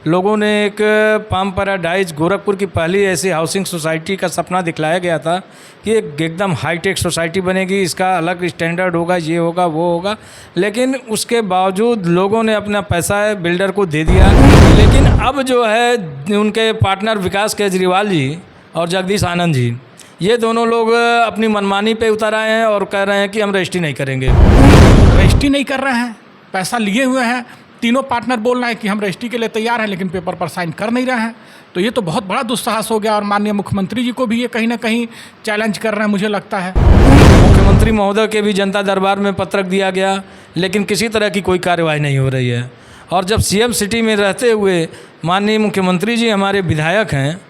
लोगों ने एक पाम पैराडाइज गोरखपुर की पहली ऐसी हाउसिंग सोसाइटी का सपना दिखलाया गया था कि एक एकदम हाईटेक सोसाइटी बनेगी, इसका अलग स्टैंडर्ड होगा, ये होगा वो होगा। लेकिन उसके बावजूद लोगों ने अपना पैसा बिल्डर को दे दिया। लेकिन अब जो है उनके पार्टनर विकास केजरीवाल जी और जगदीश आनंद जी, ये दोनों लोग अपनी मनमानी पे उतर आए हैं और कह रहे हैं कि हम रजिस्ट्री नहीं करेंगे। रजिस्ट्री नहीं कर रहे हैं, पैसा लिए हुए हैं। तीनों पार्टनर बोल रहे हैं कि हम रजिस्ट्री के लिए तैयार हैं, लेकिन पेपर पर साइन कर नहीं रहे हैं। तो ये तो बहुत बड़ा दुस्साहस हो गया और माननीय मुख्यमंत्री जी को भी ये कहीं ना कहीं चैलेंज कर रहे हैं, मुझे लगता है। मुख्यमंत्री महोदय के भी जनता दरबार में पत्रक दिया गया, लेकिन किसी तरह की कोई कार्रवाई नहीं हो रही है। और जब सीएम सिटी में रहते हुए माननीय मुख्यमंत्री जी हमारे विधायक हैं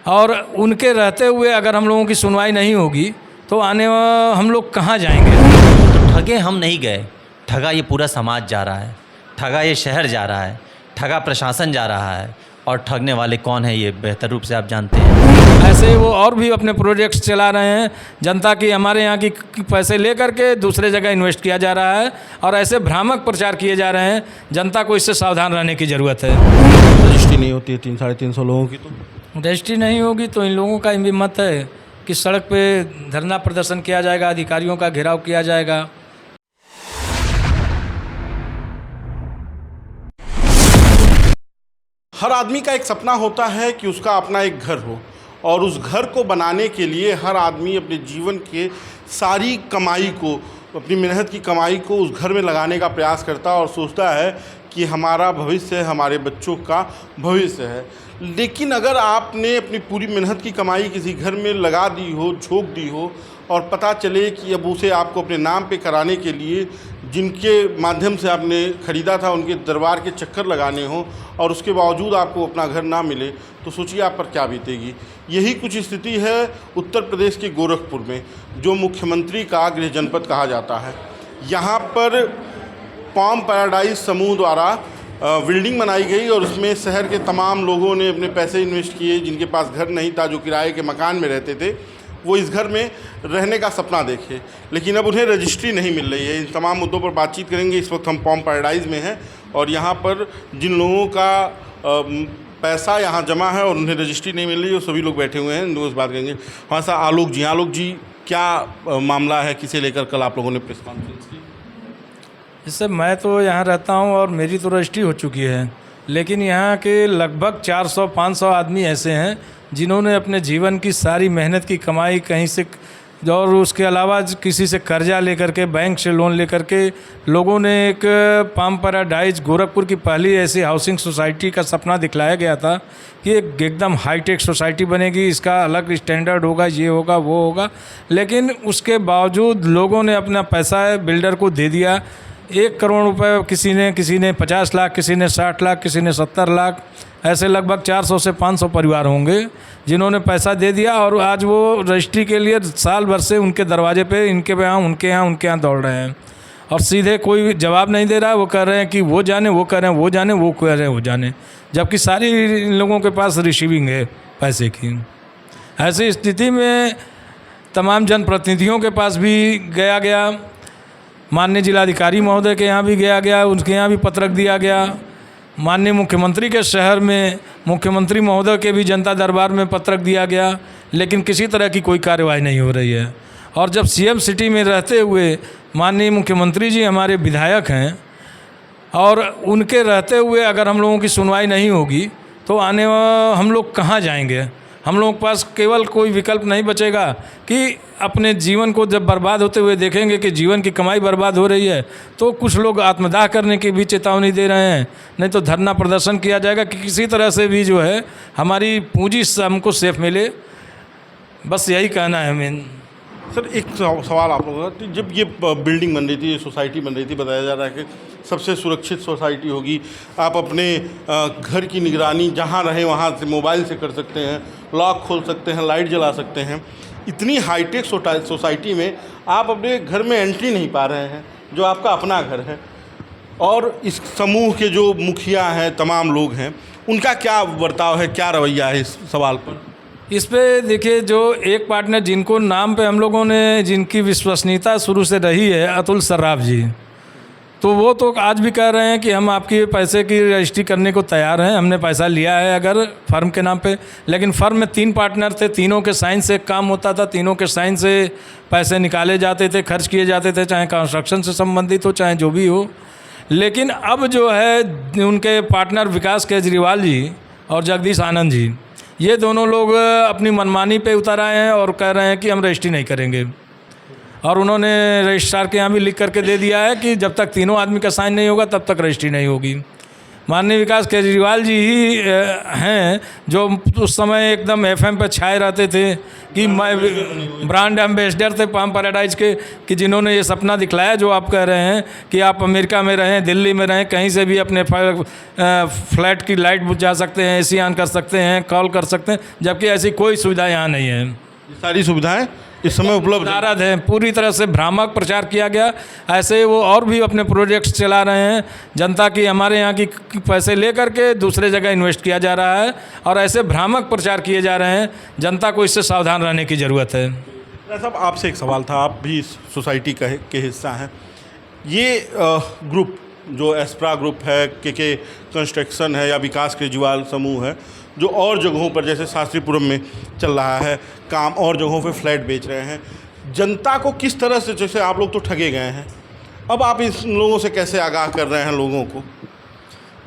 और उनके रहते हुए अगर हम लोगों की सुनवाई नहीं होगी तो हम लोग कहाँ जाएंगे? तो ठगे हम नहीं गए, ठगा ये पूरा समाज जा रहा है, ठगा ये शहर जा रहा है, ठगा प्रशासन जा रहा है। और ठगने वाले कौन है ये बेहतर रूप से आप जानते हैं। ऐसे वो और भी अपने प्रोजेक्ट्स चला रहे हैं, जनता की हमारे यहाँ की पैसे ले करके दूसरे जगह इन्वेस्ट किया जा रहा है और ऐसे भ्रामक प्रचार किए जा रहे हैं। जनता को इससे सावधान रहने की ज़रूरत है। रजिस्ट्री नहीं होती है 300-350 लोगों की, तो रजिस्ट्री नहीं होगी तो इन लोगों का भी मत है कि सड़क पे धरना प्रदर्शन किया जाएगा, अधिकारियों का घेराव किया जाएगा। हर आदमी का एक सपना होता है कि उसका अपना एक घर हो, और उस घर को बनाने के लिए हर आदमी अपने जीवन के सारी कमाई को, अपनी मेहनत की कमाई को उस घर में लगाने का प्रयास करता है और सोचता है कि हमारा भविष्य हमारे बच्चों का भविष्य है। लेकिन अगर आपने अपनी पूरी मेहनत की कमाई किसी घर में लगा दी हो, झोंक दी हो, और पता चले कि अब उसे आपको अपने नाम पे कराने के लिए जिनके माध्यम से आपने ख़रीदा था उनके दरबार के चक्कर लगाने हो और उसके बावजूद आपको अपना घर ना मिले, तो सोचिए आप पर क्या बीतेगी। यही कुछ स्थिति है उत्तर प्रदेश के गोरखपुर में, जो मुख्यमंत्री का गृह जनपद कहा जाता है। यहाँ पर पाम पैराडाइज समूह द्वारा बिल्डिंग बनाई गई और उसमें शहर के तमाम लोगों ने अपने पैसे इन्वेस्ट किए। जिनके पास घर नहीं था, जो किराए के मकान में रहते थे, वो इस घर में रहने का सपना देखे, लेकिन अब उन्हें रजिस्ट्री नहीं मिल रही है। इन तमाम मुद्दों पर बातचीत करेंगे। इस वक्त हम पाम पैराडाइज में हैं और यहाँ पर जिन लोगों का पैसा यहाँ जमा है और उन्हें रजिस्ट्री नहीं मिल रही है, वो सभी लोग बैठे हुए हैं, उनसे बात करेंगे। हाँ सर, आलोक जी, क्या मामला है, किसे लेकर कल आप लोगों ने प्रेस कॉन्फ्रेंस की? इससे मैं तो यहाँ रहता हूँ और मेरी तो रजिस्ट्री हो चुकी है, लेकिन यहाँ के लगभग 400-500 आदमी ऐसे हैं जिन्होंने अपने जीवन की सारी मेहनत की कमाई कहीं से और उसके अलावा किसी से कर्जा लेकर के, बैंक से लोन लेकर के लोगों ने एक पाम पैराडाइज गोरखपुर की पहली ऐसी हाउसिंग सोसाइटी का सपना दिखलाया गया था कि एक एकदम हाईटेक सोसाइटी बनेगी, इसका अलग स्टैंडर्ड होगा, ये होगा वो होगा। लेकिन उसके बावजूद लोगों ने अपना पैसा बिल्डर को दे दिया। 1 करोड़ रुपए किसी ने 50 लाख, किसी ने 60 लाख, किसी ने 70 लाख, ऐसे लगभग 400 से 500 परिवार होंगे जिन्होंने पैसा दे दिया और आज वो रजिस्ट्री के लिए साल भर से उनके दरवाजे पे, इनके यहाँ उनके यहाँ दौड़ रहे हैं और सीधे कोई जवाब नहीं दे रहा है। वो कह रहे हैं कि वो जाने, वो कह रहे हैं वो जाने, वो कह रहे हैं वो जाने, जबकि सारी इन लोगों के पास रिसीविंग है पैसे की। ऐसी स्थिति में तमाम जनप्रतिनिधियों के पास भी गया, माननीय जिलाधिकारी महोदय के यहाँ भी गया, उनके यहाँ भी पत्रक दिया गया। माननीय मुख्यमंत्री के शहर में मुख्यमंत्री महोदय के भी जनता दरबार में पत्रक दिया गया, लेकिन किसी तरह की कोई कार्रवाई नहीं हो रही है। और जब सीएम सिटी में रहते हुए माननीय मुख्यमंत्री जी हमारे विधायक हैं और उनके रहते हुए अगर हम लोगों की सुनवाई नहीं होगी तो हम लोग कहाँ जाएंगे? हम लोगों के पास केवल कोई विकल्प नहीं बचेगा कि अपने जीवन को जब बर्बाद होते हुए देखेंगे कि जीवन की कमाई बर्बाद हो रही है, तो कुछ लोग आत्मदाह करने की भी चेतावनी दे रहे हैं, नहीं तो धरना प्रदर्शन किया जाएगा कि किसी तरह से भी जो है हमारी पूंजी हमको सेफ मिले। बस यही कहना है मेन। सर, एक सवाल आप लोगों का, जब ये बिल्डिंग बन रही थी, ये सोसाइटी बन रही थी, बताया जा रहा है कि सबसे सुरक्षित सोसाइटी होगी, आप अपने घर की निगरानी जहाँ रहें वहाँ से मोबाइल से कर सकते हैं, लॉक खोल सकते हैं, लाइट जला सकते हैं। इतनी हाईटेक सोसाइटी में आप अपने घर में एंट्री नहीं पा रहे हैं, जो आपका अपना घर है, और इस समूह के जो मुखिया हैं, तमाम लोग हैं, उनका क्या बर्ताव है, क्या रवैया है इस सवाल पर? इस पे देखिए, जो एक पार्टनर जिनको नाम पे हम लोगों ने, जिनकी विश्वसनीयता शुरू से रही है, अतुल सर्राफ जी, तो वो तो आज भी कह रहे हैं कि हम आपकी पैसे की रजिस्ट्री करने को तैयार हैं, हमने पैसा लिया है अगर फर्म के नाम पे। लेकिन फर्म में 3 पार्टनर थे, तीनों के साइन से काम होता था, तीनों के साइन से पैसे निकाले जाते थे, खर्च किए जाते थे, चाहे कंस्ट्रक्शन से संबंधित हो चाहे जो भी हो। लेकिन अब जो है उनके पार्टनर विकास केजरीवाल जी और जगदीश आनंद जी, ये दोनों लोग अपनी मनमानी पे उतर आए हैं और कह रहे हैं कि हम रजिस्ट्री नहीं करेंगे। और उन्होंने रजिस्ट्रार के यहाँ भी लिख करके दे दिया है कि जब तक तीनों आदमी का साइन नहीं होगा तब तक रजिस्ट्री नहीं होगी। माननीय विकास केजरीवाल जी ही हैं जो उस समय एकदम एफएम पे छाए रहते थे कि मैं ब्रांड एम्बेसडर थे पाम पैराडाइज के, कि जिन्होंने ये सपना दिखलाया जो आप कह रहे हैं कि आप अमेरिका में रहें, दिल्ली में रहें, कहीं से भी अपने फ्लैट की लाइट बुझा सकते हैं, एसी ऑन कर सकते हैं, कॉल कर सकते हैं, जबकि ऐसी कोई सुविधा यहाँ नहीं है। ये सारी सुविधाएं इस समय उपलब्ध हैं। नाराज है, पूरी तरह से भ्रामक प्रचार किया गया। ऐसे वो और भी अपने प्रोजेक्ट्स चला रहे हैं, जनता की हमारे यहाँ की पैसे ले करके दूसरे जगह इन्वेस्ट किया जा रहा है और ऐसे भ्रामक प्रचार किए जा रहे हैं। जनता को इससे सावधान रहने की ज़रूरत है। साहब आपसे एक सवाल था, आप भी इस सोसाइटी के हिस्सा हैं। ये ग्रुप जो एस्प्रा ग्रुप है, के कंस्ट्रक्शन है या विकास केजरीवाल समूह है, जो और जगहों पर जैसे शास्त्रीपुरम में चल रहा है काम, और जगहों पे फ्लैट बेच रहे हैं, जनता को किस तरह से, जैसे आप लोग तो ठगे गए हैं, अब आप इन लोगों से कैसे आगाह कर रहे हैं लोगों को?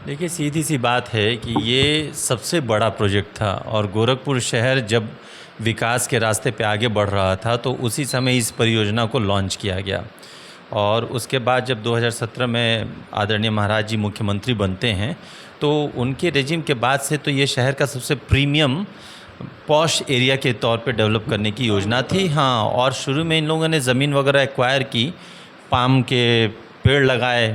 देखिए, सीधी सी बात है कि ये सबसे बड़ा प्रोजेक्ट था और गोरखपुर शहर जब विकास के रास्ते पे आगे बढ़ रहा था तो उसी समय इस परियोजना को लॉन्च किया गया। और उसके बाद जब 2017 में आदरणीय महाराज जी मुख्यमंत्री बनते हैं तो उनके रेजिम के बाद से तो ये शहर का सबसे प्रीमियम पॉश एरिया के तौर पे डेवलप करने की योजना थी। हाँ, और शुरू में इन लोगों ने ज़मीन वगैरह एक्वायर की, पाम के पेड़ लगाए,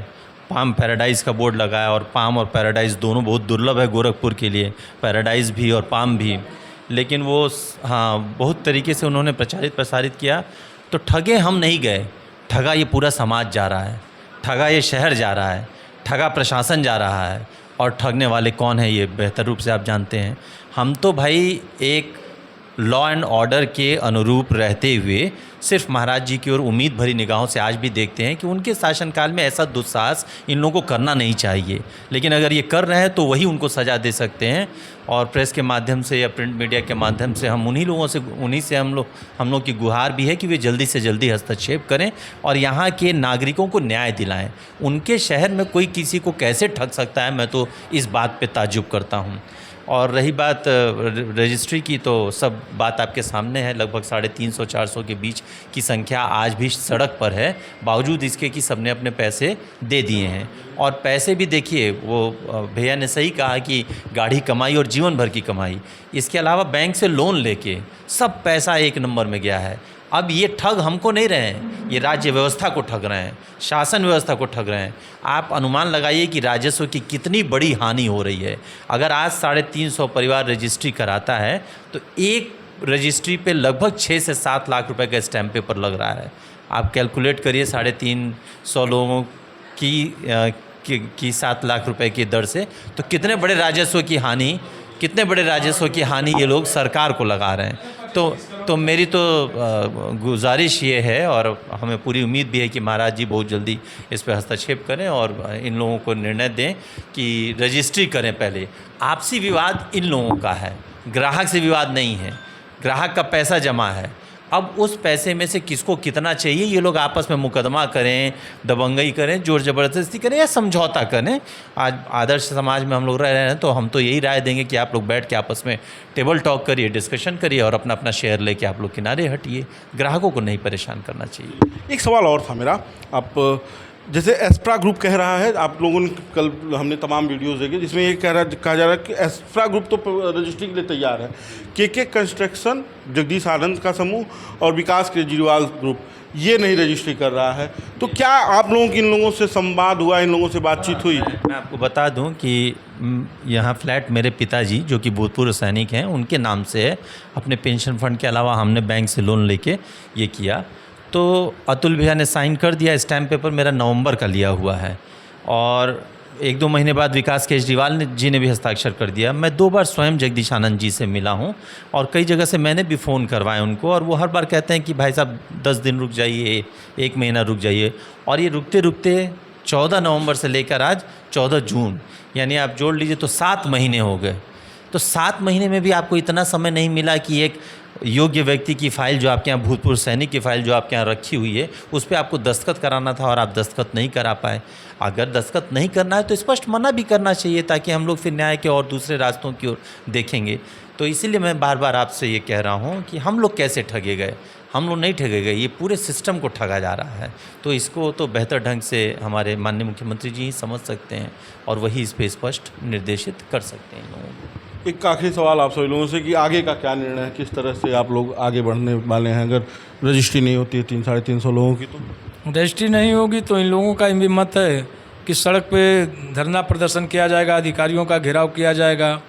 पाम पैराडाइज़ का बोर्ड लगाया, और पाम और पैराडाइज़ दोनों बहुत दुर्लभ है गोरखपुर के लिए, पैराडाइज़ भी और पाम भी। लेकिन वो हाँ बहुत तरीके से उन्होंने प्रसारित किया। तो ठगे हम नहीं गए, ठगा ये पूरा समाज जा रहा है, ठगा ये शहर जा रहा है, ठगा प्रशासन जा रहा है। और ठगने वाले कौन है ये बेहतर रूप से आप जानते हैं। हम तो भाई एक लॉ एंड ऑर्डर के अनुरूप रहते हुए सिर्फ महाराज जी की ओर उम्मीद भरी निगाहों से आज भी देखते हैं कि उनके शासनकाल में ऐसा दुस्साहस इन लोगों को करना नहीं चाहिए, लेकिन अगर ये कर रहे हैं तो वही उनको सज़ा दे सकते हैं। और प्रेस के माध्यम से या प्रिंट मीडिया के माध्यम से हम उन्हीं से हम लोग की गुहार भी है कि वे जल्दी से जल्दी हस्तक्षेप करें और यहाँ के नागरिकों को न्याय दिलाएं। उनके शहर में कोई किसी को कैसे ठग सकता है, मैं तो इस बात पे ताज्जुब करता हूँ। और रही बात रजिस्ट्री की, तो सब बात आपके सामने है। लगभग 350-400 के बीच की संख्या आज भी सड़क पर है, बावजूद इसके कि सबने अपने पैसे दे दिए हैं। और पैसे भी देखिए, वो भैया ने सही कहा कि गाढ़ी कमाई और जीवन भर की कमाई, इसके अलावा बैंक से लोन लेके सब पैसा एक नंबर में गया है। अब ये ठग हमको नहीं रहे हैं, ये राज्य व्यवस्था को ठग रहे हैं, शासन व्यवस्था को ठग रहे हैं। आप अनुमान लगाइए कि राजस्व की कितनी बड़ी हानि हो रही है। अगर आज 350 परिवार रजिस्ट्री कराता है तो एक रजिस्ट्री पे लगभग 6 से 7 लाख रुपए का स्टैम्प पेपर लग रहा है। आप कैलकुलेट करिए 350 लोगों की 7 लाख रुपए की दर से, तो कितने बड़े राजस्व की हानि ये लोग सरकार को लगा रहे हैं। तो मेरी तो गुजारिश ये है, और हमें पूरी उम्मीद भी है कि महाराज जी बहुत जल्दी इस पर हस्तक्षेप करें और इन लोगों को निर्णय दें कि रजिस्ट्री करें। पहले आपसी विवाद इन लोगों का है, ग्राहक से विवाद नहीं है, ग्राहक का पैसा जमा है। अब उस पैसे में से किसको कितना चाहिए, ये लोग आपस में मुकदमा करें, दबंगई करें, जोर ज़बरदस्ती करें या समझौता करें। आज आदर्श समाज में हम लोग रह रहे हैं, तो हम तो यही राय देंगे कि आप लोग बैठ के आपस में टेबल टॉक करिए, डिस्कशन करिए और अपना अपना शेयर लेके आप लोग किनारे हटिए। ग्राहकों को नहीं परेशान करना चाहिए। एक सवाल और था मेरा, आप जैसे एस्प्रा ग्रुप कह रहा है, आप लोगों ने कल हमने तमाम वीडियोज़ देखे जिसमें ये कहा जा रहा है कि एस्प्रा ग्रुप तो रजिस्ट्री के लिए तैयार है, के कंस्ट्रक्शन, जगदीश आनंद का समूह और विकास केजरीवाल ग्रुप ये नहीं रजिस्ट्री कर रहा है। तो क्या आप लोगों की इन लोगों से संवाद हुआ, इन लोगों से बातचीत हुई? मैं आपको बता दूं कि यहाँ फ्लैट मेरे पिताजी जो कि भूतपूर्व सैनिक हैं उनके नाम से है। अपने पेंशन फंड के अलावा हमने बैंक से लोन लेके ये किया। तो अतुल भैया ने साइन कर दिया, स्टैम्प पेपर मेरा नवंबर का लिया हुआ है, और 1-2 महीने बाद विकास केजरीवाल जी ने भी हस्ताक्षर कर दिया। मैं 2 बार स्वयं जगदीश आनंद जी से मिला हूं और कई जगह से मैंने भी फ़ोन करवाए उनको, और वो हर बार कहते हैं कि भाई साहब 10 दिन रुक जाइए, 1 महीना रुक जाइए। और ये रुकते रुकते 14 नवंबर से लेकर आज 14 जून, यानी आप जोड़ लीजिए तो 7 महीने हो गए। तो 7 महीने में भी आपको इतना समय नहीं मिला कि एक योग्य व्यक्ति की फ़ाइल, जो आपके यहाँ भूतपूर्व सैनिक की फ़ाइल जो आपके यहाँ रखी हुई है, उस पर आपको दस्तखत कराना था और आप दस्तखत नहीं करा पाए। अगर दस्तखत नहीं करना है तो स्पष्ट मना भी करना चाहिए, ताकि हम लोग फिर न्याय के और दूसरे रास्तों की ओर देखेंगे। तो इसीलिए मैं बार बार आपसे ये कह रहा हूँ कि हम लोग कैसे ठगे गए। हम लोग नहीं ठगे गए, ये पूरे सिस्टम को ठगा जा रहा है। तो इसको तो बेहतर ढंग से हमारे माननीय मुख्यमंत्री जी ही समझ सकते हैं और वही इस पर स्पष्ट निर्देशित कर सकते हैं लोगों को। एक आखिरी सवाल आप सभी लोगों से कि आगे का क्या निर्णय है, किस तरह से आप लोग आगे बढ़ने वाले हैं? अगर रजिस्ट्री नहीं होती है 300-350 लोगों की, तो रजिस्ट्री नहीं होगी तो इन लोगों का भी मत है कि सड़क पे धरना प्रदर्शन किया जाएगा, अधिकारियों का घेराव किया जाएगा।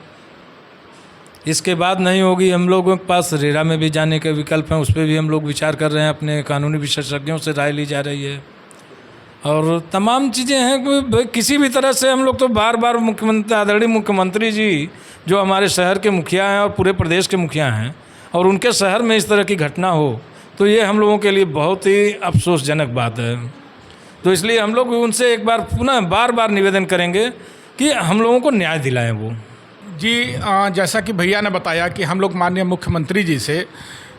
इसके बाद नहीं होगी, हम लोगों के पास रेरा में भी जाने के विकल्प हैं, उस पर भी हम लोग विचार कर रहे हैं, अपने कानूनी विशेषज्ञों से राय ली जा रही है और तमाम चीज़ें हैं कि किसी भी तरह से हम लोग तो बार बार मुख्यमंत्री, आदरणीय मुख्यमंत्री जी जो हमारे शहर के मुखिया हैं और पूरे प्रदेश के मुखिया हैं, और उनके शहर में इस तरह की घटना हो तो ये हम लोगों के लिए बहुत ही अफसोसजनक बात है। तो इसलिए हम लोग उनसे एक बार पुनः बार बार निवेदन करेंगे कि हम लोगों को न्याय दिलाएं वो। जी, जैसा कि भैया ने बताया कि हम लोग माननीय मुख्यमंत्री जी से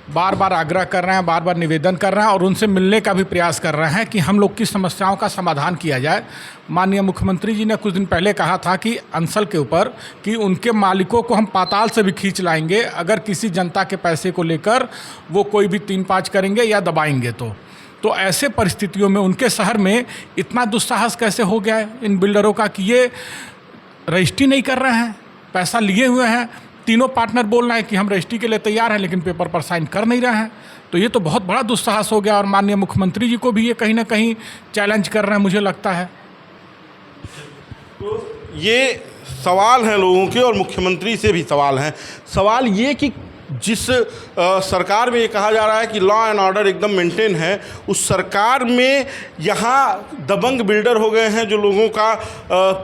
बार बार आग्रह कर रहे हैं, बार बार निवेदन कर रहे हैं और उनसे मिलने का भी प्रयास कर रहे हैं कि हम लोग की समस्याओं का समाधान किया जाए। माननीय मुख्यमंत्री जी ने कुछ दिन पहले कहा था कि अंसल के ऊपर कि उनके मालिकों को हम पाताल से भी खींच लाएंगे अगर किसी जनता के पैसे को लेकर वो कोई भी 3-5 करेंगे या दबाएंगे तो ऐसे परिस्थितियों में उनके शहर में इतना दुस्साहस कैसे हो गया है इन बिल्डरों का कि ये रजिस्ट्री नहीं कर रहे हैं, पैसा लिए हुए हैं। तीनों पार्टनर बोल रहे हैं कि हम रजिस्ट्री के लिए तैयार हैं, लेकिन पेपर पर साइन कर नहीं रहे हैं। तो ये तो बहुत बड़ा दुस्साहस हो गया और माननीय मुख्यमंत्री जी को भी ये कहीं ना कहीं चैलेंज कर रहे हैं, मुझे लगता है। तो ये सवाल हैं लोगों के और मुख्यमंत्री से भी सवाल हैं। सवाल ये कि जिस सरकार में ये कहा जा रहा है कि लॉ एंड ऑर्डर एकदम मेंटेन है, उस सरकार में यहाँ दबंग बिल्डर हो गए हैं जो लोगों का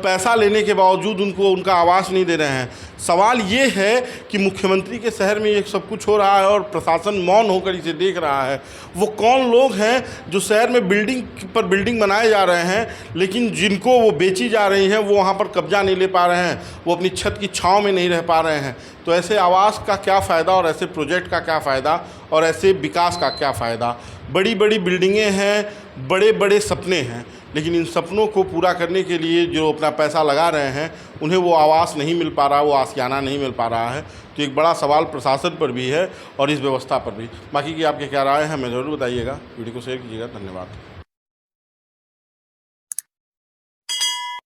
पैसा लेने के बावजूद उनको उनका आवास नहीं दे रहे हैं। सवाल ये है कि मुख्यमंत्री के शहर में ये सब कुछ हो रहा है और प्रशासन मौन होकर इसे देख रहा है। वो कौन लोग हैं जो शहर में बिल्डिंग पर बिल्डिंग बनाए जा रहे हैं, लेकिन जिनको वो बेची जा रही हैं वो वहाँ पर कब्जा नहीं ले पा रहे हैं, वो अपनी छत की छाँव में नहीं रह पा रहे हैं। तो ऐसे आवास का क्या फ़ायदा और ऐसे प्रोजेक्ट का क्या फ़ायदा और ऐसे विकास का क्या फ़ायदा? बड़ी बड़ी बिल्डिंगें हैं, बड़े बड़े सपने हैं, लेकिन इन सपनों को पूरा करने के लिए जो अपना पैसा लगा रहे हैं उन्हें वो आवास नहीं मिल पा रहा, वो आशियाना नहीं मिल पा रहा है। तो एक बड़ा सवाल प्रशासन पर भी है और इस व्यवस्था पर भी। बाकी की आपके क्या राय हैं हमें ज़रूर बताइएगा, वीडियो को शेयर कीजिएगा। धन्यवाद।